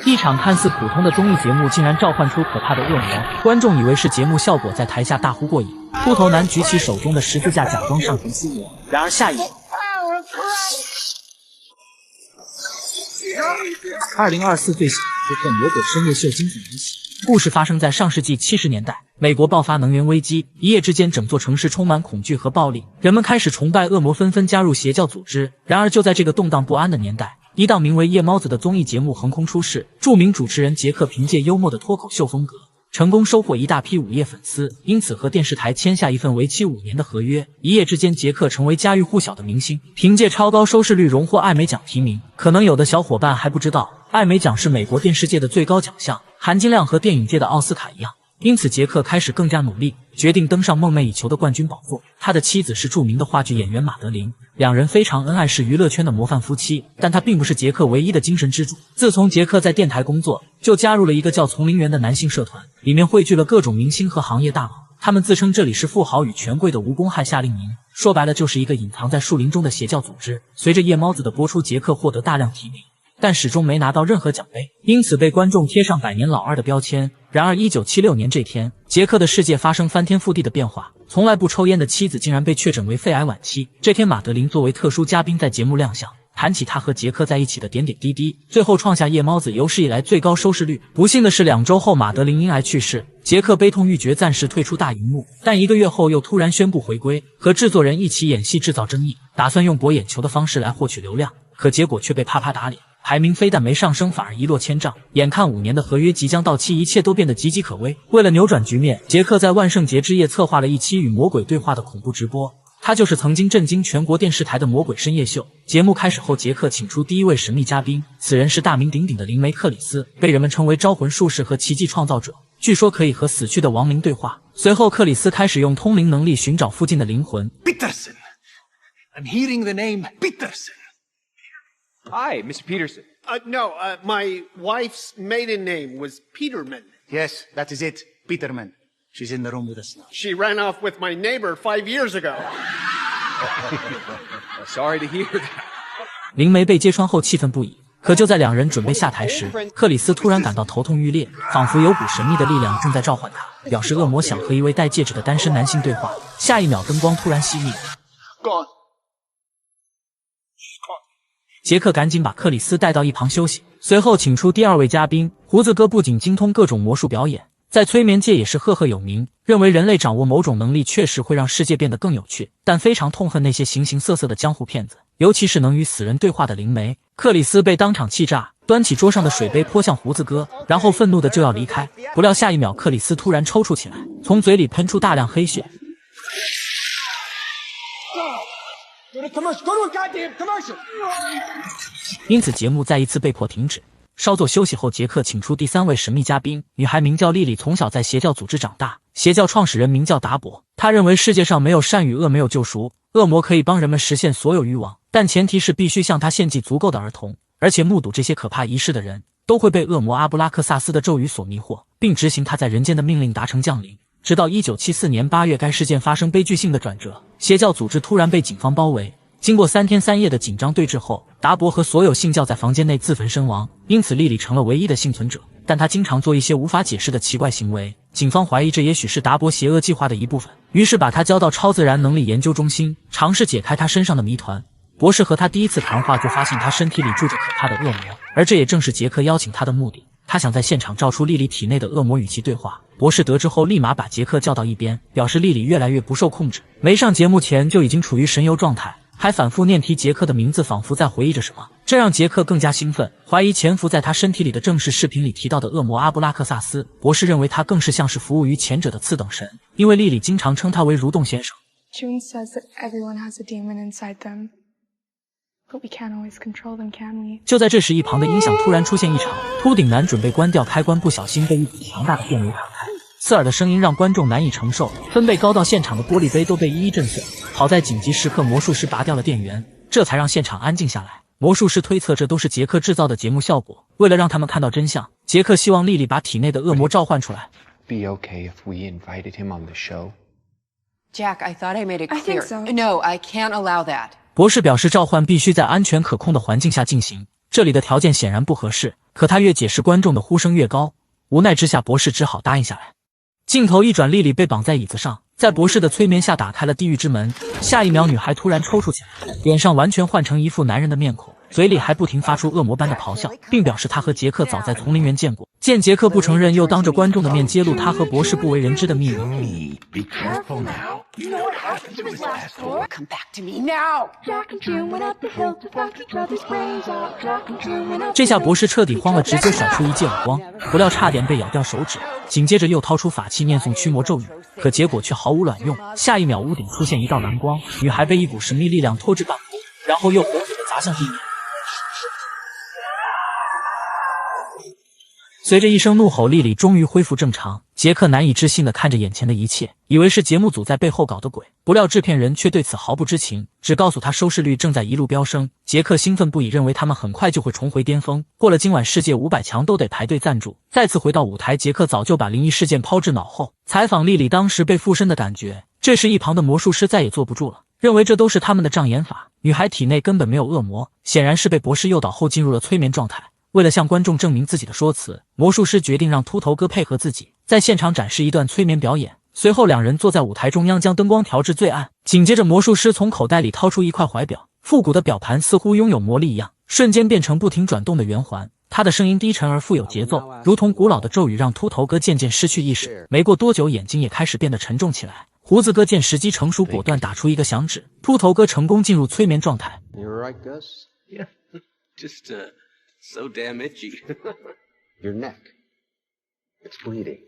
一场看似普通的综艺节目竟然召唤出可怕的恶魔，观众以为是节目效果，在台下大呼过瘾。秃头男举起手中的十字架，假装上前驱魔，然而下一秒，2024最新时刻魔鬼深夜秀惊悚离奇。故事发生在上世纪70年代，美国爆发能源危机，一夜之间整座城市充满恐惧和暴力，人们开始崇拜恶魔，纷纷加入邪教组织。然而就在这个动荡不安的年代，一档名为《夜猫子》的综艺节目横空出世，著名主持人杰克凭借幽默的脱口秀风格，成功收获一大批午夜粉丝，因此和电视台签下一份为期5年的合约。一夜之间，杰克成为家喻户晓的明星，凭借超高收视率荣获艾美奖提名。可能有的小伙伴还不知道，艾美奖是美国电视界的最高奖项，含金量和电影界的奥斯卡一样。因此杰克开始更加努力，决定登上梦寐以求的冠军宝座。他的妻子是著名的话剧演员马德琳，两人非常恩爱，是娱乐圈的模范夫妻。但他并不是杰克唯一的精神支柱。自从杰克在电台工作，就加入了一个叫丛林园的男性社团，里面汇聚了各种明星和行业大佬。他们自称这里是富豪与权贵的无公害夏令营，说白了就是一个隐藏在树林中的邪教组织。随着夜猫子的播出，杰克获得大量提名，但始终没拿到任何奖杯，因此被观众贴上百年老二的标签。然而1976年这天，杰克的世界发生翻天覆地的变化，从来不抽烟的妻子竟然被确诊为肺癌晚期。这天马德琳作为特殊嘉宾在节目亮相，谈起他和杰克在一起的点点滴滴，最后创下夜猫子有史以来最高收视率。不幸的是2周后马德琳因癌去世，杰克悲痛欲绝，暂时退出大荧幕，但1个月后又突然宣布回归，和制作人一起演戏制造争议，打算用博眼球的方式来获取流量，可结果却被啪啪打脸，排名非但没上升，反而一落千丈。眼看5年的合约即将到期，一切都变得岌岌可危。为了扭转局面，杰克在万圣节之夜策划了一期与魔鬼对话的恐怖直播，他就是曾经震惊全国电视台的魔鬼深夜秀。节目开始后，杰克请出第一位神秘嘉宾，此人是大名鼎鼎的灵媒克里斯，被人们称为招魂术士和奇迹创造者，据说可以和死去的亡灵对话。随后克里斯开始用通灵能力寻找附近的灵魂。 Peterson. I'm hearing the name Peterson. Hi, Mr. Peterson. No, my wife's maiden name was Peterman. Yes, that is it. Peterman. She's in the room with us now. She ran off with my neighbor 5 years ago. Sorry to hear that. 灵媒被揭穿后气愤不已，可就在2人准备下台时，克里斯突然感到头痛欲裂，仿佛有股神秘的力量正在召唤他，表示恶魔想和一位戴戒指的单身男性对话。下一秒灯光突然熄灭， Gone. 杰克赶紧把克里斯带到一旁休息，随后请出第2位嘉宾胡子哥，不仅精通各种魔术表演，在催眠界也是赫赫有名，认为人类掌握某种能力确实会让世界变得更有趣，但非常痛恨那些形形色色的江湖骗子，尤其是能与死人对话的灵媒。克里斯被当场气炸，端起桌上的水杯泼向胡子哥，然后愤怒的就要离开，不料下一秒克里斯突然抽搐起来，从嘴里喷出大量黑血。因此节目再一次被迫停止。稍作休息后，杰克请出第3位神秘嘉宾，女孩名叫莉莉，从小在邪教组织长大，邪教创始人名叫达伯。他认为世界上没有善与恶，没有救赎，恶魔可以帮人们实现所有欲望，但前提是必须向他献祭足够的儿童，而且目睹这些可怕仪式的人都会被恶魔阿布拉克萨斯的咒语所迷惑，并执行他在人间的命令，达成降临。直到1974年8月，该事件发生悲剧性的转折，邪教组织突然被警方包围。经过3天3夜的紧张对峙后，达伯和所有信教在房间内自焚身亡，因此莉莉成了唯一的幸存者。但他经常做一些无法解释的奇怪行为，警方怀疑这也许是达伯邪恶计划的一部分，于是把他交到超自然能力研究中心，尝试解开他身上的谜团。博士和他第一次谈话就发现他身体里住着可怕的恶魔，而这也正是杰克邀请他的目的。他想在现场召出莉莉体内的恶魔与其对话。博士得知后立马把杰克叫到一边，表示莉莉越来越不受控制，没上节目前就已经处于神游状态，还反复念提杰克的名字，仿佛在回忆着什么，这让杰克更加兴奋，怀疑潜伏在他身体里的正是视频里提到的恶魔阿布拉克萨斯。博士认为他更是像是服务于前者的次等神，因为莉莉经常称他为蠕动先生。 June says that everyone has a demon inside them, but we can't always control them, can we? 就在这时，一旁的音响突然出现异常，秃顶男准备关掉开关，不小心被一股强大的电流弹开，刺耳的声音让观众难以承受，分贝高到现场的玻璃杯都被一一震碎。好在紧急时刻魔术师拔掉了电源，这才让现场安静下来。魔术师推测这都是杰克制造的节目效果，为了让他们看到真相，杰克希望莉莉把体内的恶魔召唤出来。 Be okay if we invited him on the show? Jack, I thought I made it I clear. think so. No, I can't allow that. 博士表示召唤必须在安全可控的环境下进行，这里的条件显然不合适，可他越解释，观众的呼声越高。无奈之下，博士只好答应下来。镜头一转，莉莉被绑在椅子上，在博士的催眠下打开了地狱之门。下一秒，女孩突然抽搐起来，脸上完全换成一副男人的面孔，嘴里还不停发出恶魔般的咆哮，并表示他和杰克早在丛林园见过。见杰克不承认，又当着观众的面揭露他和博士不为人知的秘密。Come back to me now. 这下博士彻底慌了，直接甩出一记耳光，不料差点被咬掉手指，紧接着又掏出法器念诵驱魔咒语，可结果却毫无卵用。下一秒，屋顶出现一道蓝光，女孩被一股神秘力量拖至半空，然后又狠狠地砸向地面。随着一声怒吼，莉莉终于恢复正常。杰克难以置信地看着眼前的一切，以为是节目组在背后搞的鬼，不料制片人却对此毫不知情，只告诉他收视率正在一路飙升。杰克兴奋不已，认为他们很快就会重回巅峰，过了今晚世界500强都得排队赞助。再次回到舞台，杰克早就把灵异事件抛至脑后，采访莉莉当时被附身的感觉。这时一旁的魔术师再也坐不住了，认为这都是他们的障眼法，女孩体内根本没有恶魔，显然是被博士诱导后进入了催眠状态。为了向观众证明自己的说辞，魔术师决定让秃头哥配合自己，在现场展示一段催眠表演。随后两人坐在舞台中央，将灯光调至最暗。紧接着魔术师从口袋里掏出一块怀表，复古的表盘似乎拥有魔力一样，瞬间变成不停转动的圆环。他的声音低沉而富有节奏，如同古老的咒语，让秃头哥渐渐失去意识。没过多久，眼睛也开始变得沉重起来。胡子哥见时机成熟，果断打出一个响指，秃头哥成功进入催眠状态。You're right, Gus? Yeah, just, so damn itchy. Your neck. It's bleeding.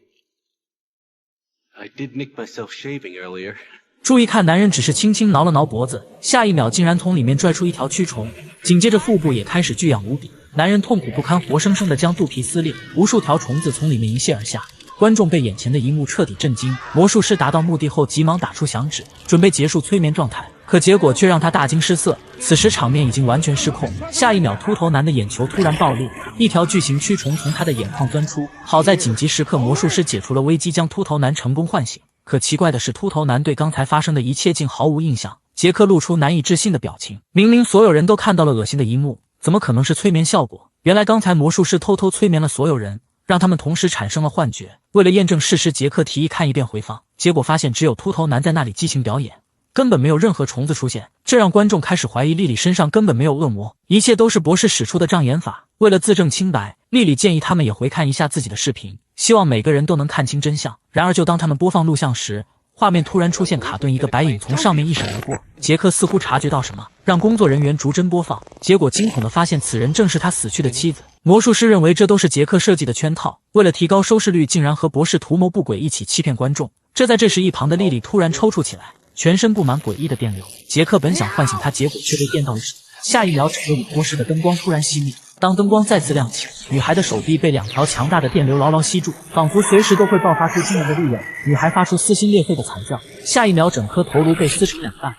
I did nick myself shaving earlier. 注意看，男人只是轻轻挠了挠脖子，下一秒竟然从里面拽出一条蛆虫，紧接着腹部也开始剧痒无比。男人痛苦不堪，活生生的将肚皮撕裂，无数条虫子从里面一泻而下。观众被眼前的一幕彻底震惊，魔术师达到目的后急忙打出响指，准备结束催眠状态，可结果却让他大惊失色。此时场面已经完全失控，下一秒秃头男的眼球突然爆裂，一条巨型蛆虫从他的眼眶钻出。好在紧急时刻魔术师解除了危机，将秃头男成功唤醒。可奇怪的是，秃头男对刚才发生的一切竟毫无印象。杰克露出难以置信的表情，明明所有人都看到了恶心的一幕，怎么可能是催眠效果？原来刚才魔术师偷偷催眠了所有人，让他们同时产生了幻觉。为了验证事实，杰克提议看一遍回放，结果发现只有秃头男在那里激情表演，根本没有任何虫子出现，这让观众开始怀疑莉莉身上根本没有恶魔，一切都是博士使出的障眼法。为了自证清白，莉莉建议他们也回看一下自己的视频，希望每个人都能看清真相。然而就当他们播放录像时，画面突然出现卡顿，一个白影从上面一闪而过。杰克似乎察觉到什么，让工作人员逐帧播放，结果惊恐地发现此人正是他死去的妻子。魔术师认为这都是杰克设计的圈套，为了提高收视率，竟然和博士图谋不轨，一起欺骗观众。这时一旁的莉莉突然抽搐起来，全身布满诡异的电流。杰克本想唤醒她，结果却被电到了手。下一秒，整个舞托室的灯光突然熄灭。当灯光再次亮起，女孩的手臂被2条强大的电流牢牢吸住，仿佛随时都会爆发出惊人的力量。女孩发出撕心裂肺的惨叫，下一秒，整颗头颅被撕成2半。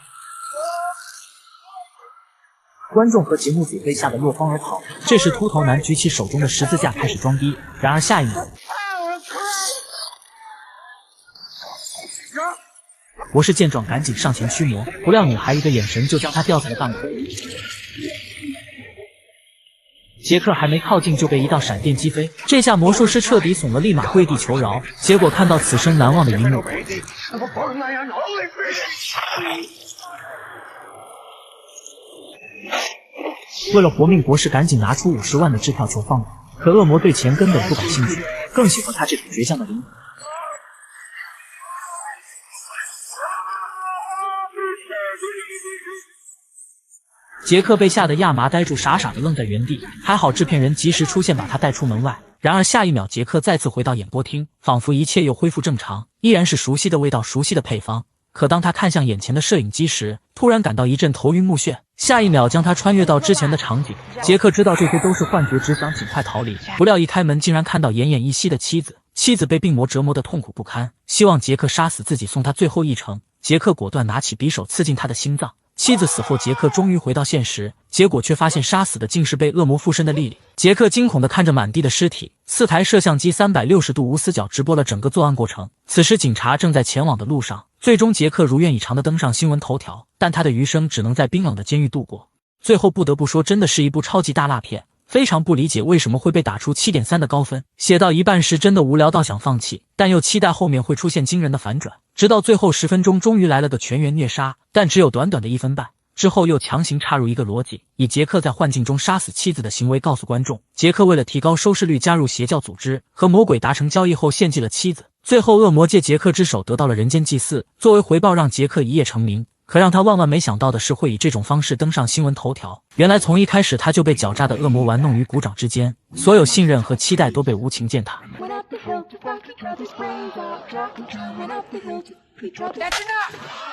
观众和节目组被吓得落荒而逃。这时，秃头男举起手中的十字架开始装逼，然而下一秒，博士见状赶紧上前驱魔，不料女孩一个眼神就将他吊在了半空。杰克还没靠近就被一道闪电击飞，这下魔术师彻底怂了，立马跪地求饶。结果看到此生难忘的一幕，为了活命，博士赶紧拿出50万的支票求放人，可恶魔对钱根本不感兴趣，更喜欢他这种倔强的灵魂。杰克被吓得亚麻呆住，傻傻的愣在原地，还好制片人及时出现，把他带出门外。然而下一秒，杰克再次回到演播厅，仿佛一切又恢复正常，依然是熟悉的味道，熟悉的配方。可当他看向眼前的摄影机时，突然感到一阵头晕目眩，下一秒将他穿越到之前的场景。杰克知道这些都是幻觉，只想尽快逃离，不料一开门竟然看到奄奄一息的妻子。妻子被病魔折磨得痛苦不堪，希望杰克杀死自己，送他最后一程。杰克果断拿起匕首刺进他的心脏。妻子死后，杰克终于回到现实，结果却发现杀死的竟是被恶魔附身的莉莉。杰克惊恐地看着满地的尸体，4台摄像机360度无死角直播了整个作案过程。此时警察正在前往的路上，最终杰克如愿以偿地登上新闻头条，但他的余生只能在冰冷的监狱度过。最后不得不说，真的是一部超级大辣片。非常不理解为什么会被打出 7.3 的高分。写到一半时真的无聊到想放弃，但又期待后面会出现惊人的反转，直到最后10分钟终于来了个全员虐杀，但只有短短的1分半。之后又强行插入一个逻辑，以杰克在幻境中杀死妻子的行为告诉观众，杰克为了提高收视率加入邪教组织，和魔鬼达成交易后献祭了妻子。最后恶魔借杰克之手得到了人间祭祀，作为回报让杰克一夜成名。可让他万万没想到的是会以这种方式登上新闻头条。原来从一开始他就被狡诈的恶魔玩弄于股掌之间，所有信任和期待都被无情践踏。That's enough!